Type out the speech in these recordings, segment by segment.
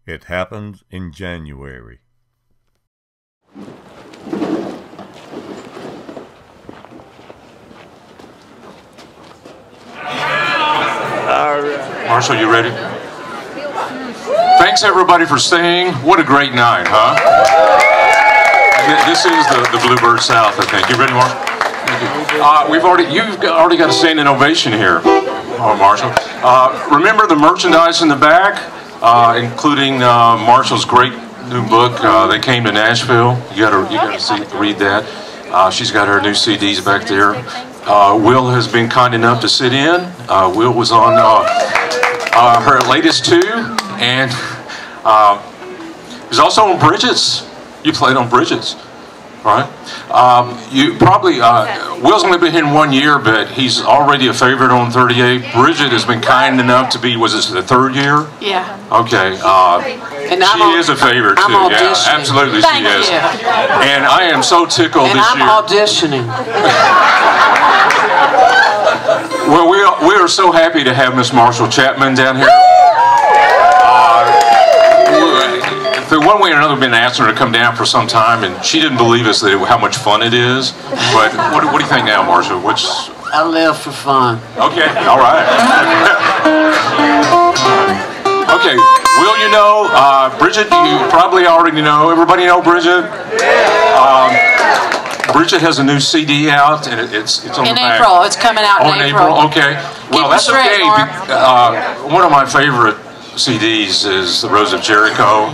It happens in January. Marshall, you ready? Thanks everybody for staying. What a great night, huh? This is the Bluebird South, I think. You ready, Marshall? You've already got a standing ovation here, Marshall. Remember the merchandise in the back, including Marshall's great new book. They came to Nashville. You gotta read that. She's got her new CDs back there. Will has been kind enough to sit in. Will was on her latest two, and he's also on Bridget's. You played on Bridget's, right? You probably Will's only been here in 1 year, but he's already a favorite on 30A. Bridget has been kind enough to be. Was it the third year? Yeah. Okay. And she is a favorite too. Yeah, absolutely she is. And I am so tickled this year. And I'm auditioning. Well, we are so happy to have Miss Marshall Chapman down here. One way or another, we've been asking her to come down for some time, and she didn't believe us how much fun it is. But what do you think now, Marshall? I live for fun. Okay, all right. Okay, Will, you know, Bridget, you probably already know. Everybody know Bridget? Bridget has a new CD out, and it's on the back. In April. It's coming out in April. Okay. Well, that's okay. One of my favorite CDs is The Rose of Jericho.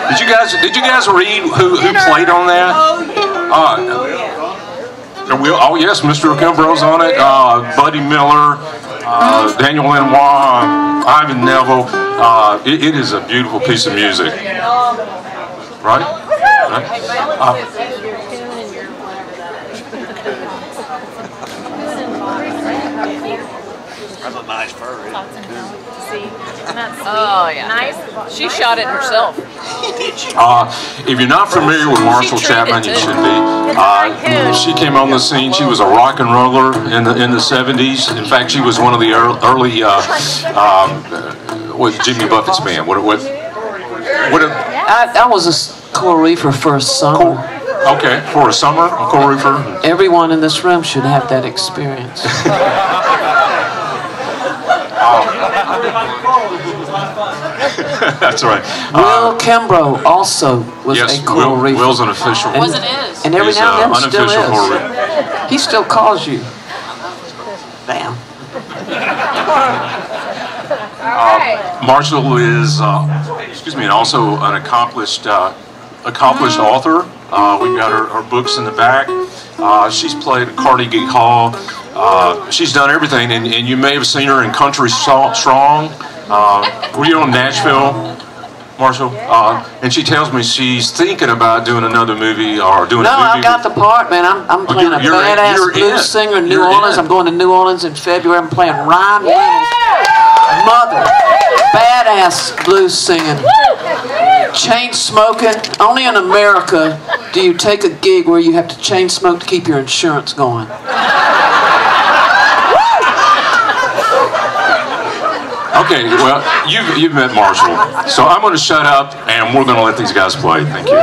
Did you guys read who played on that? Oh yes, Mr. Kimbrough's on it. Buddy Miller, Daniel Lanois, Ivan Neville. It is a beautiful piece of music, right? That's a nice fur, isn't it? Oh, yeah. Nice. She shot it herself. If you're not familiar with Marshall Chapman, you should be. She came on the scene. She was a rock and roller in the 70s. In fact, she was one of the early with Jimmy Buffett's band. I was a coral reefer for a summer. Okay, for a summer, a coral reefer. Everyone in this room should have that experience. That's right. Will Kimbrough also was a coral reefer. Will's an official. Wasn't is. And every now and then still is. He still calls you. Bam. Marshall is, and also an accomplished author. We've got her books in the back. She's played at Carnegie Hall. She's done everything, and you may have seen her in Country Strong. Were you on Nashville, Marshall? And she tells me she's thinking about doing another movie or doing a movie. No, I got the part, man. I'm playing a badass blues singer in New Orleans. I'm going to New Orleans in February. I'm playing Ryan Reynolds' mother. Badass blues singing. Chain smoking. Only in America do you take a gig where you have to chain smoke to keep your insurance going. Okay, well, you've met Marshall, so I'm going to shut up and we're going to let these guys play. Thank you.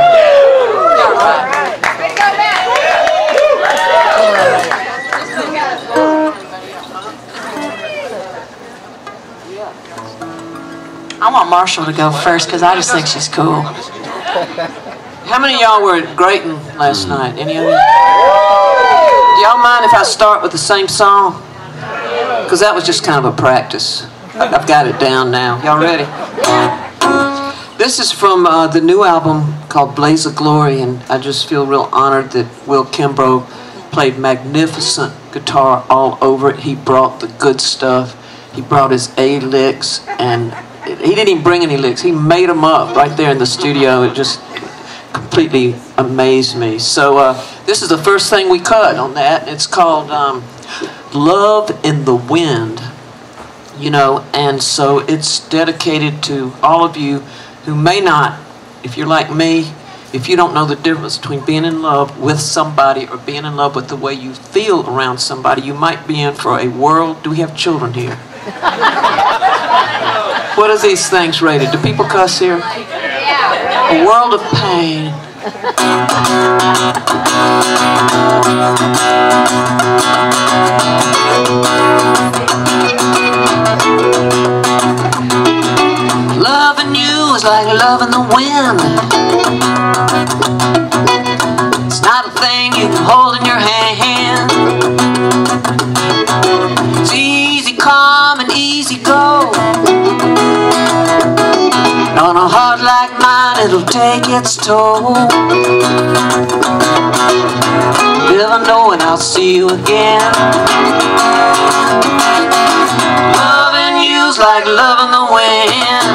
I want Marshall to go first because I just think she's cool. How many of y'all were at Grayton last night? Any of you? Do y'all mind if I start with the same song? Because that was just kind of a practice. I've got it down now. Y'all ready? This is from the new album called Blaze of Glory, and I just feel real honored that Will Kimbrough played magnificent guitar all over it. He brought the good stuff. He brought his A licks, and he didn't even bring any licks. He made them up right there in the studio. It just completely amazed me. So this is the first thing we cut on that. It's called Love in the Wind. You know, and so it's dedicated to all of you who may not, if you're like me, if you don't know the difference between being in love with somebody or being in love with the way you feel around somebody, you might be in for a world. Do we have children here? What are these things rated? Do people cuss here? Yeah. A world of pain. Loving you is like loving the wind. It's not a thing you can hold in your hand. It's easy come and easy go. And on a heart like mine, it'll take its toll. Never knowing I'll see you again. Loving you's like loving the wind.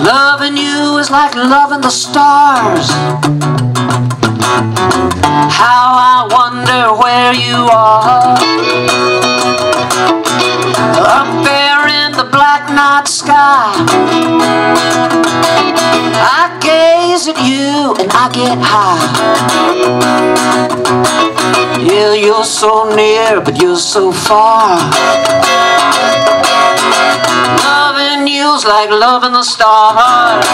Loving you is like loving the stars. How I wonder where you are. Up there in the black night sky, I gaze at you and I get high. Yeah, you're so near, but you're so far. Loving you's like loving the stars.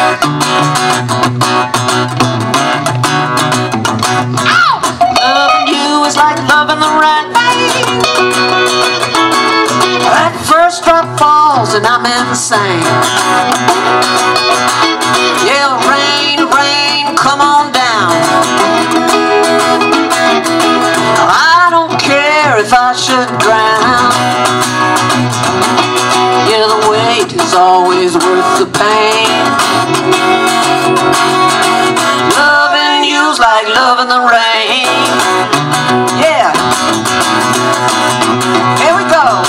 Loving you is like loving the rain. That first drop falls and I'm insane. Yeah, rain, rain, come on down. I don't care if I should drown. Yeah, the wait is always worth the pain. Loving you's like loving the rain. Yeah. Here we go.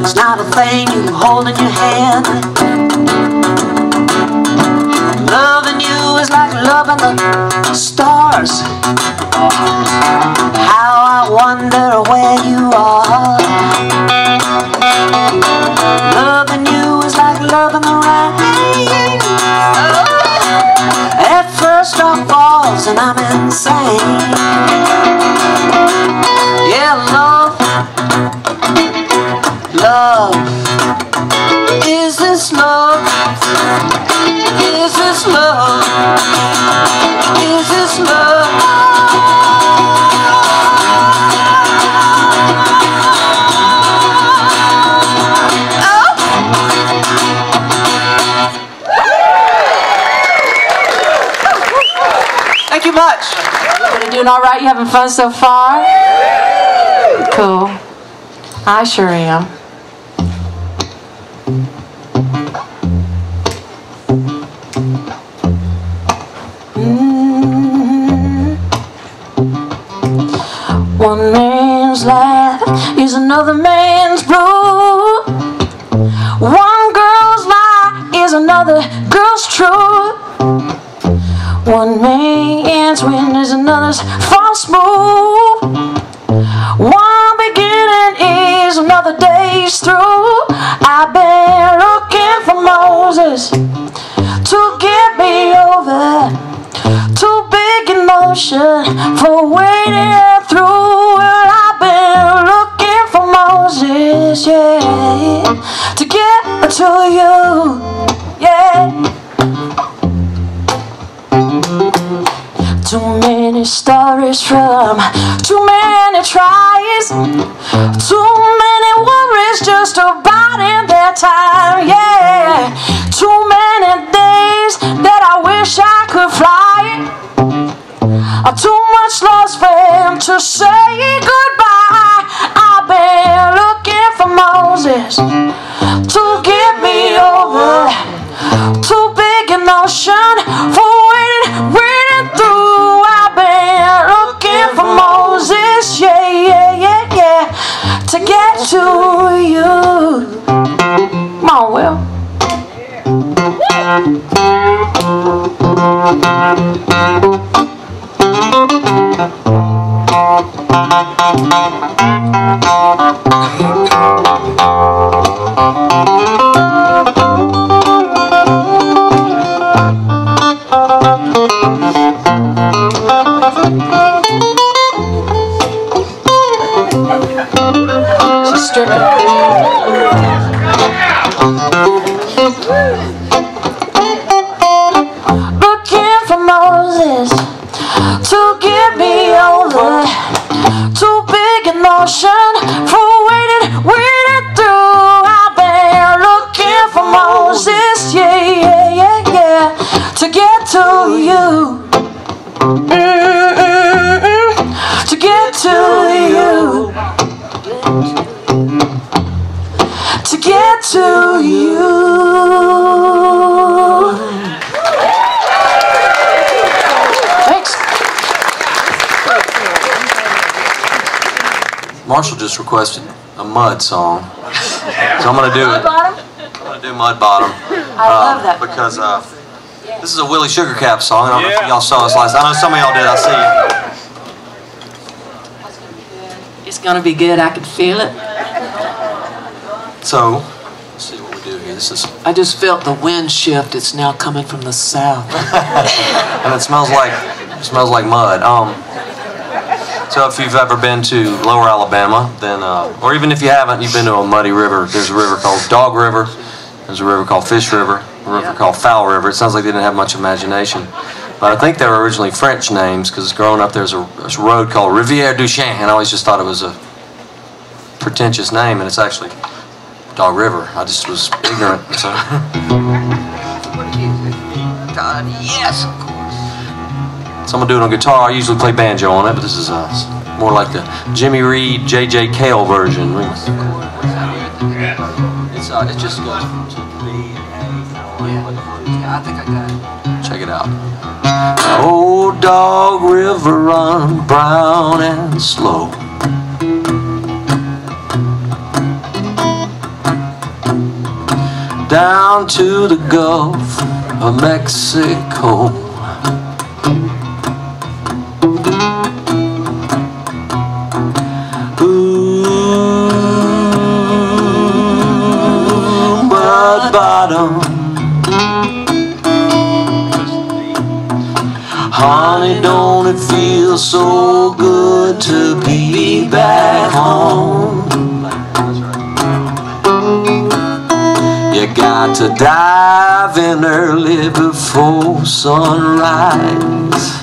It's not a thing you can hold in your hand. Loving you is like loving the stars. How I wonder where you are. Loving you is like loving the rain. At first I falls and I'm insane. Yeah, love. Love, is this love? Is this love? Is this love? Oh. Thank you much. Everybody doing all right? You having fun so far? Cool. I sure am. One man's life is another man's blue. One girl's lie is another girl's truth. One man's win is another's false move. One beginning is another day's through. I've been looking for Moses to get me over. Too big emotion for wading through. Well, I've been looking for Moses, yeah, to get to you, yeah. Too many stories from too many tries. Too many worries just about in their time, yeah. Too many days that I wish I could fly. Too much lost fame to say goodbye. I've been looking for Moses to get me over. Too big an ocean for wading through. I've been looking for Moses, yeah, yeah, yeah, yeah, to get to you. to get to you, to get to you. Thanks. Marshall just requested a mud song, so I'm going to do it. I'm going to do Mud Bottom. I love that. Because this is a Willie Sugarcap song. I don't know if y'all saw us last night. I know some of y'all did. I see you. It's gonna be good. I can feel it. So, let's see what we do here. This is, I just felt the wind shift. It's now coming from the south. and it smells like mud. So if you've ever been to Lower Alabama, then, or even if you haven't, you've been to a muddy river. There's a river called Dog River. There's a river called Fish River. A river called Foul River. It sounds like they didn't have much imagination. But I think they were originally French names, because growing up there's a road called Rivière du Chien, and I always just thought it was a pretentious name, and it's actually Dog River. I just was ignorant. So. God, yes, of course. So I'm going to do it on guitar. I usually play banjo on it, but this is more like the Jimmy Reed, J.J. Cale version. It just goes to B and A. I think I got it. Check it out. Oh, Dog River, run brown and slow. Down to the Gulf of Mexico. Ooh, mud bottom. Honey, don't it feel so good to be back home? You got to dive in early before sunrise.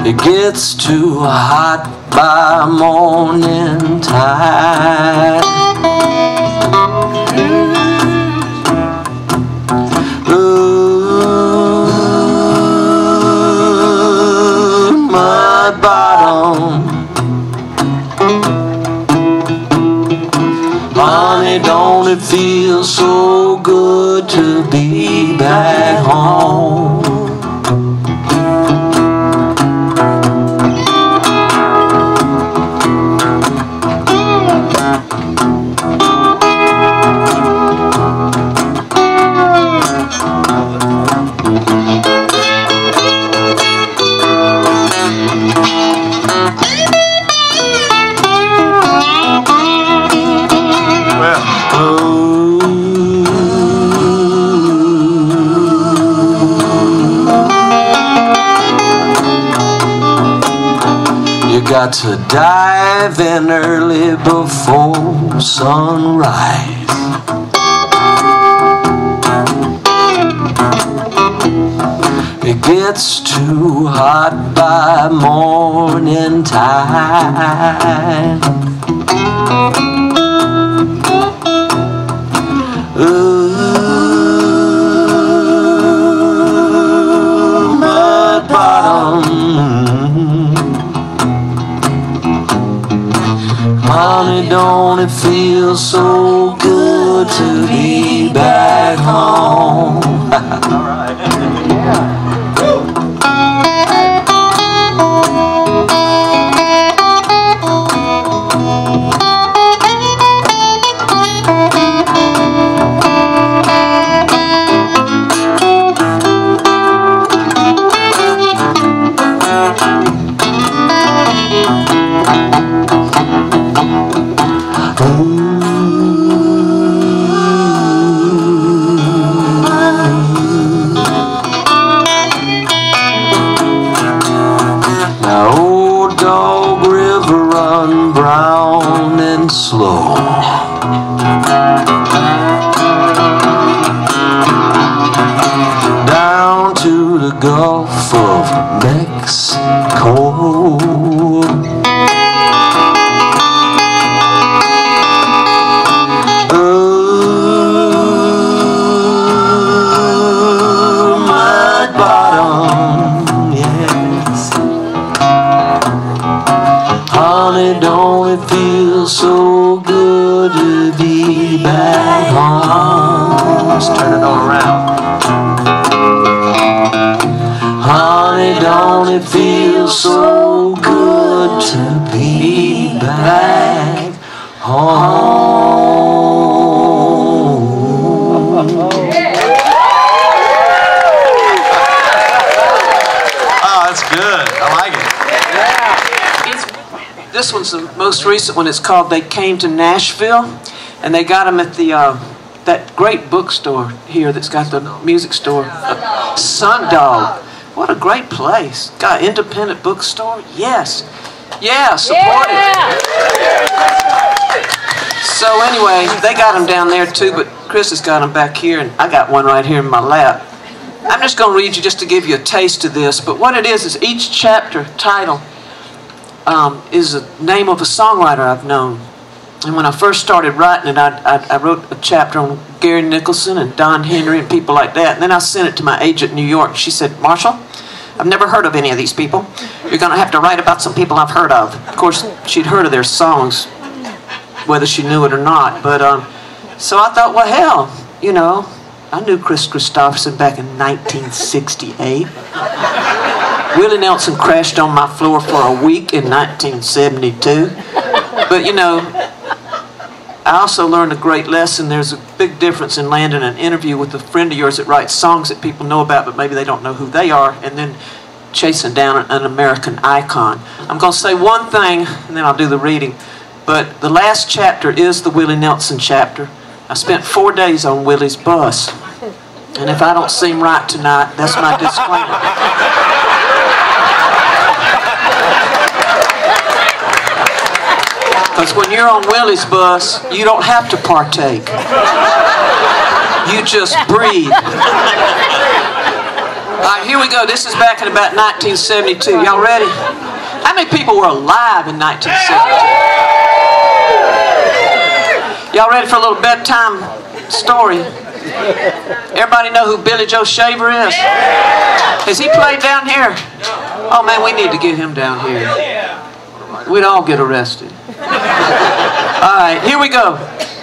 It gets too hot by morning tide. Mud bottom. Honey, don't it feel so good to be back home? Got to dive in early before sunrise. It gets too hot by morning time. Ooh, mud bottom. Honey, don't it feel so good to be back home? All right. Yeah. Slow. Down to the Gulf of Mexico. around. Honey, don't it feel so good to be back home? Oh, that's good. I like it. This one's the most recent one. It's called They Came to Nashville, and they got them at the that great bookstore here that's got the music store, Sundog. What a great place. Got an independent bookstore? Yes. Yeah, support it. So anyway, they got them down there too, but Chris has got them back here, and I got one right here in my lap. I'm just going to read you just to give you a taste of this, but what it is each chapter title is the name of a songwriter I've known. And when I first started writing it, I wrote a chapter on Gary Nicholson and Don Henry and people like that. And then I sent it to my agent in New York. She said, Marshall, I've never heard of any of these people. You're going to have to write about some people I've heard of. Of course, she'd heard of their songs, whether she knew it or not. But so I thought, well, hell, you know, I knew Chris Christopherson back in 1968. Willie Nelson crashed on my floor for a week in 1972. But, you know, I also learned a great lesson. There's a big difference in landing an interview with a friend of yours that writes songs that people know about, but maybe they don't know who they are, and then chasing down an American icon. I'm going to say one thing, and then I'll do the reading. But the last chapter is the Willie Nelson chapter. I spent 4 days on Willie's bus. And if I don't seem right tonight, that's my disclaimer. Because when you're on Willie's bus, you don't have to partake. You just breathe. All right, here we go. This is back in about 1972. Y'all ready? How many people were alive in 1972? Y'all ready for a little bedtime story? Everybody know who Billy Joe Shaver is? Has he played down here? Oh man, we need to get him down here. We'd all get arrested. Alright, here we go.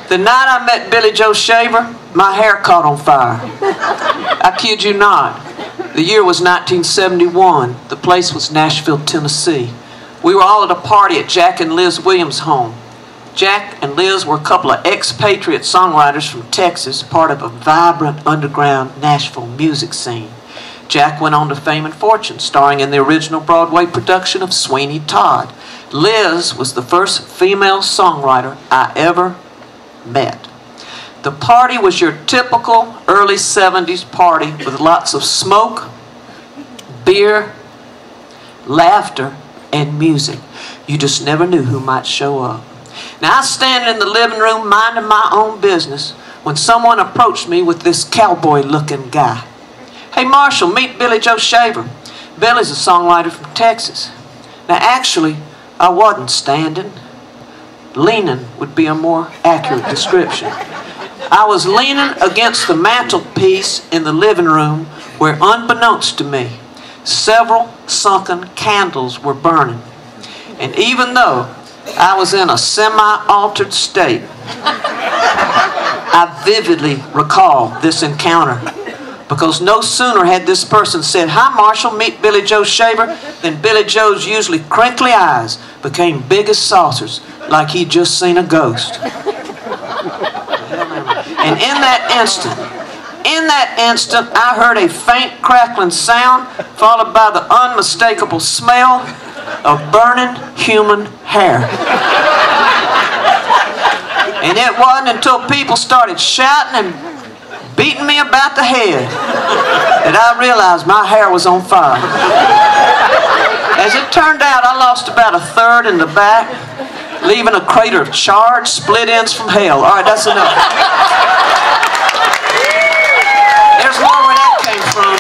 The night I met Billy Joe Shaver, my hair caught on fire. I kid you not. The year was 1971. The place was Nashville, Tennessee. We were all at a party at Jack and Liz Williams' home. Jack and Liz were a couple of expatriate songwriters from Texas, part of a vibrant underground Nashville music scene. Jack went on to fame and fortune, starring in the original Broadway production of Sweeney Todd. Liz was the first female songwriter I ever met. The party was your typical early 70s party with lots of smoke, beer, laughter, and music. You just never knew who might show up. Now I was standing in the living room minding my own business when someone approached me with this cowboy-looking guy. Hey Marshall, meet Billy Joe Shaver. Billy's a songwriter from Texas. Now actually, I wasn't standing. Leaning would be a more accurate description. I was leaning against the mantelpiece in the living room where, unbeknownst to me, several sunken candles were burning. And even though I was in a semi-altered state, I vividly recall this encounter. Because no sooner had this person said, "Hi Marshall, meet Billy Joe Shaver," than Billy Joe's usually crinkly eyes became big as saucers, like he'd just seen a ghost. And in that instant, I heard a faint crackling sound, followed by the unmistakable smell of burning human hair. And it wasn't until people started shouting and beating me about the head that I realized my hair was on fire. As it turned out, I lost about a third in the back, leaving a crater of charred split ends from hell. All right, that's enough. There's more where that came from.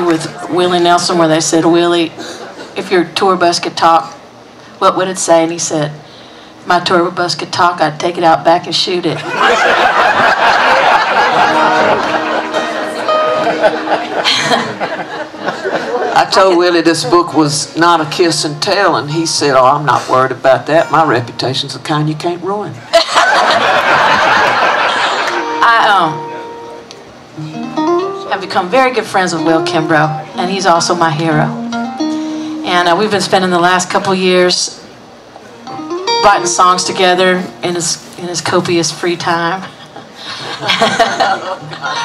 With Willie Nelson, where they said, "Willie, if your tour bus could talk, what would it say?" And he said, "If my tour bus could talk, I'd take it out back and shoot it." I told Willie this book was not a kiss and tell, and he said, "Oh, I'm not worried about that. My reputation's the kind you can't ruin." have become very good friends with Will Kimbrough, and he's also my hero. And we've been spending the last couple years writing songs together in his copious free time.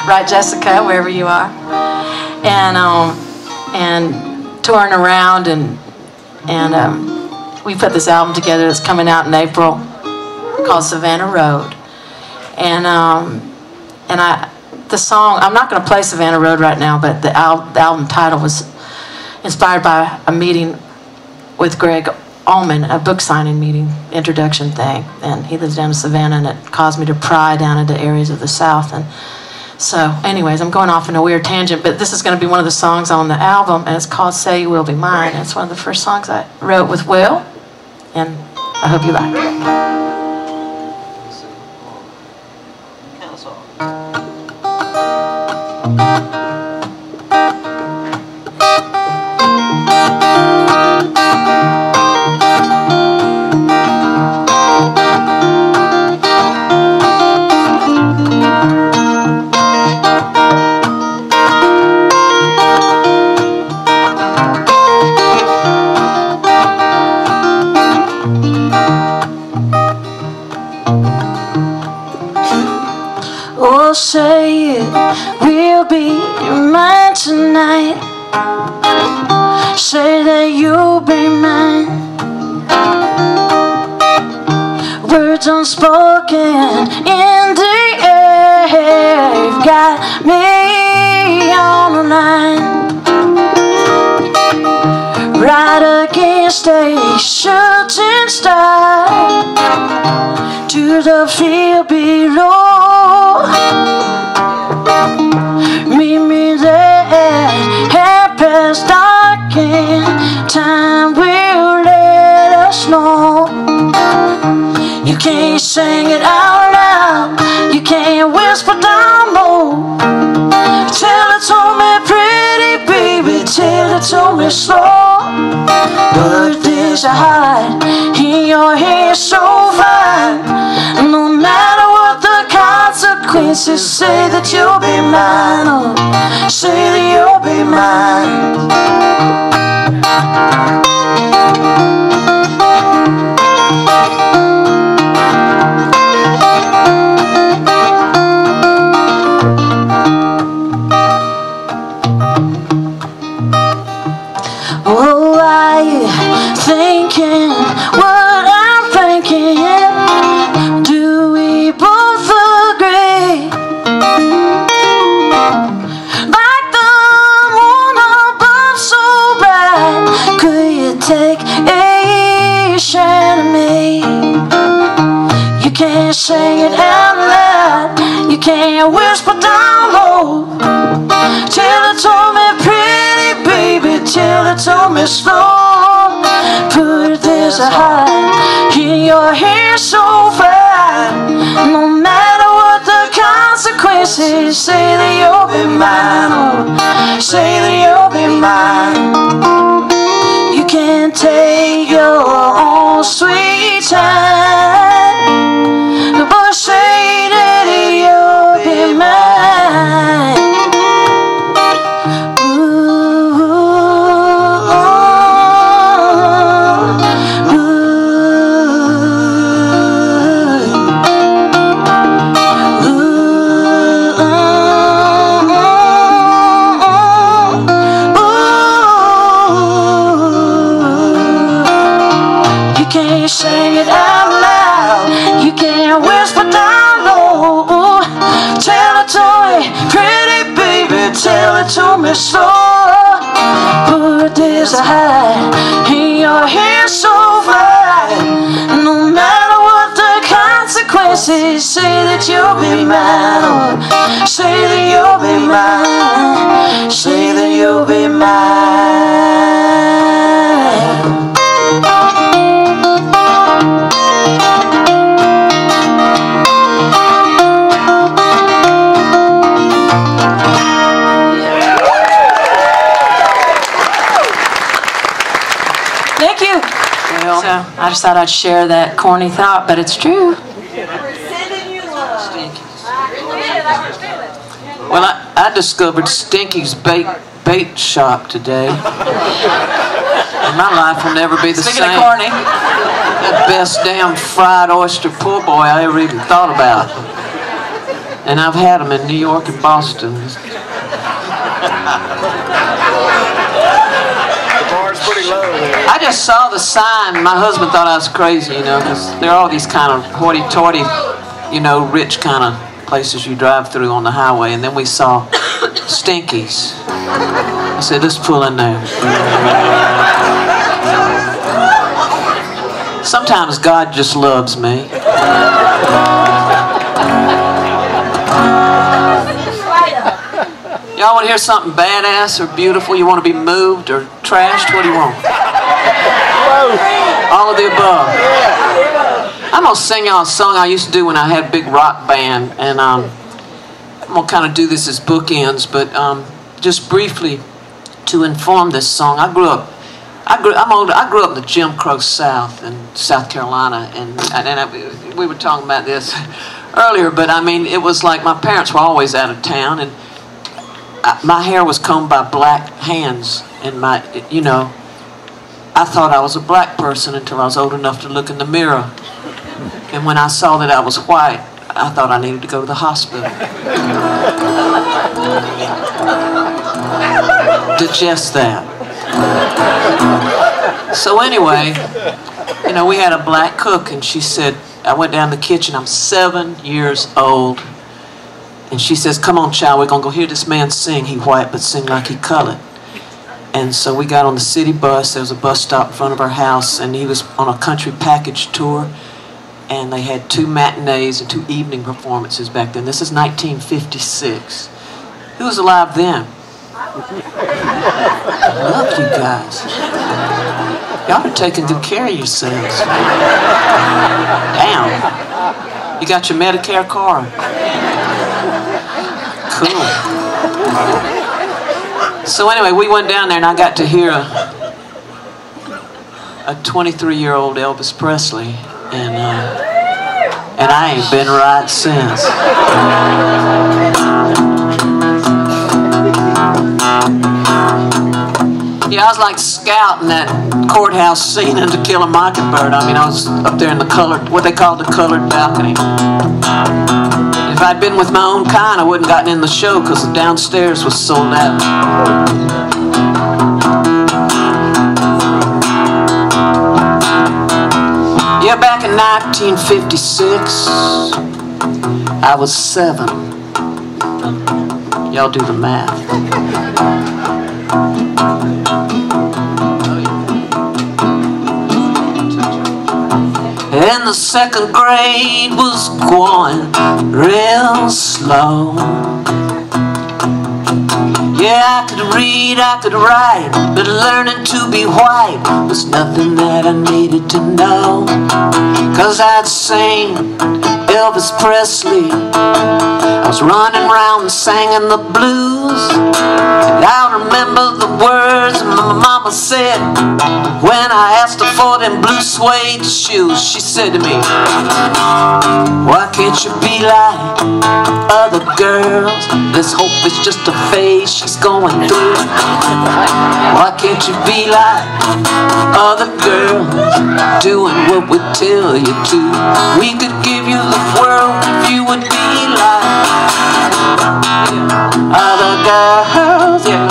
Right, Jessica, wherever you are. And touring around, and we put this album together that's coming out in April called Savannah Road. And the song, I'm not going to play Savannah Road right now, but the album title was inspired by a meeting with Greg Allman, a book signing meeting, introduction thing. And he lives down in Savannah, and it caused me to pry down into areas of the South. And so, anyways, I'm going off in a weird tangent, but this is going to be one of the songs on the album, and it's called Say You Will Be Mine. And it's one of the first songs I wrote with Will, and I hope you like it. Say it will be mine tonight. Say that you'll be mine. Words unspoken in the air. You've got me on the line. Right against a shooting star to the field below. Meet me there, half past dark, and time will let us know. You can't sing it out loud, you can't whisper down low. Tell it to me pretty, baby, tell it to me slow. But there's a heart in your hair so fine. No matter what the consequences, say that you'll be mine. Oh, say that you'll be mine. Oh, are you thinking what I'm thinking? Do we both agree? Like the moon above so bright, could you take a shine of me? You can't sing it out loud, you can't whisper down low. Tell it to me pretty, baby, tell it to me slow. But there's a heart in your hair so fine. No matter what the consequences, say that you'll be mine. Oh, say that you'll be mine. You can take your own sweet time, but say that you'll be mine. Sing it out loud, you can't whisper down low. Tell it to me pretty, baby, tell it to me slow. But there's a heart in your hair so fine. No matter what the consequences, say that you'll be mine. Oh, say that you'll be mine. Say that you'll be mine. Thank you. So I just thought I'd share that corny thought, but it's true. Well, I discovered Stinky's bait shop today. And my life will never be the same. Speaking of corny. The best damn fried oyster po' boy I ever even thought about. And I've had them in New York and Boston. The bar's pretty low there. I just saw the sign. My husband thought I was crazy, you know, because there are all these kind of hoity-toity, you know, rich kind of places you drive through on the highway. And then we saw Stinky's. I said, let's pull in there. Sometimes God just loves me. Y'all want to hear something badass or beautiful? You want to be moved or trashed? What do you want? All of the above. I'm going to sing y'all a song I used to do when I had a big rock band. And I'm going to kind of do this as bookends, but just briefly to inform this song. I grew up in the Jim Crow South in South Carolina, and we were talking about this earlier, but I mean, it was like my parents were always out of town, and my hair was combed by black hands, and you know, I thought I was a black person until I was old enough to look in the mirror, and when I saw that I was white, I thought I needed to go to the hospital. Digest that. So anyway, you know, we had a black cook, and she said, I went down the kitchen, I'm 7 years old, and she says, come on, child, we're going to go hear this man sing. He white, but sing like he colored. And so we got on the city bus. There was a bus stop in front of our house, and he was on a country package tour, and they had 2 matinees and 2 evening performances back then. This is 1956. Who was alive then? I love you guys. Y'all are taking good care of yourselves. Damn. You got your Medicare card? Cool. So anyway, we went down there and I got to hear a 23-year-old Elvis Presley, and I ain't been right since. Yeah, I was like scouting that courthouse scene in To Kill a Mockingbird. I mean, I was up there in the colored, what they call the colored balcony. If I'd been with my own kind, I wouldn't gotten in the show because the downstairs was sold out. Yeah, back in 1956, I was 7. Y'all do the math. And the 2nd grade was going real slow. Yeah, I could read, I could write, but learning to be white was nothing that I needed to know. 'Cause I'd sing Elvis Presley, I was running around singing the blues, and I remember the words my mama said when I asked her for them blue suede shoes. She said to me, why can't you be like other girls? Let's hope it's just a phase she's going through. Why can't you be like other girls, doing what we tell you to? We could give you the world if you would be like other girls, yeah.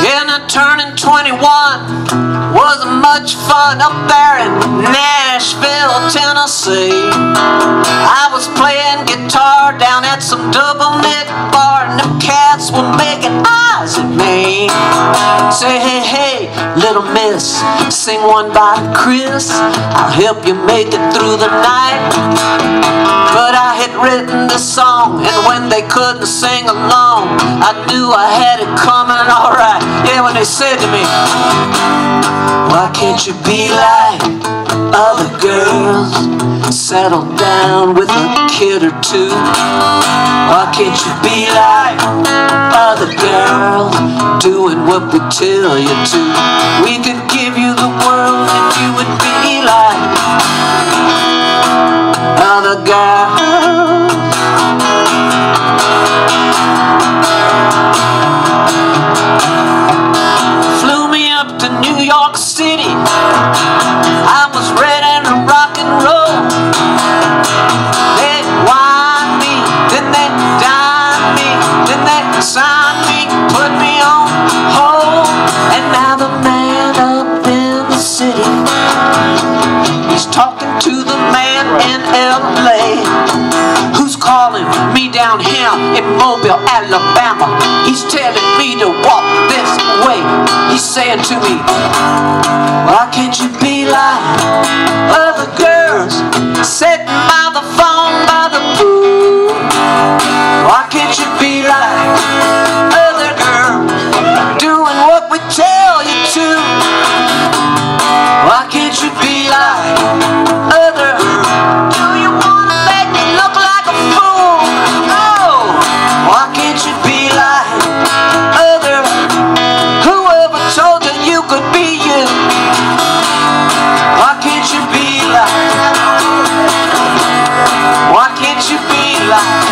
Yeah, now turning 21 wasn't much fun up there in Nashville, Tennessee. I was playing guitar down at some double-neck bar, and them cats were making eyes at me. Say, hey, hey, little miss, sing one by Chris. I'll help you make it through the night. But I had written this song, and when they couldn't sing along, I knew I had it coming alright. Yeah, when they said to me, why can't you be like other girls, settle down with a kid or 2? Why can't you be like other girls, doing what we tell you to? We could give you the world if you would be like other girls. Flew me up to New York City. I was ready to rock and roll. They wine me, then they dine me, then they sign me, put me on hold. And now the man up in the city, he's talking to the man in LA, who's calling me down here in Mobile, Alabama. He's telling me to walk this way. He's saying to me, why can't you be like other girls sitting by the phone by the pool? Why can't you be like other girls doing what we tell you to? Why can't you be like other girls? Do you want to make me look like a fool? Oh, why can't you be like other? Whoever told you you could be you? Why can't you be like? Why can't you be like?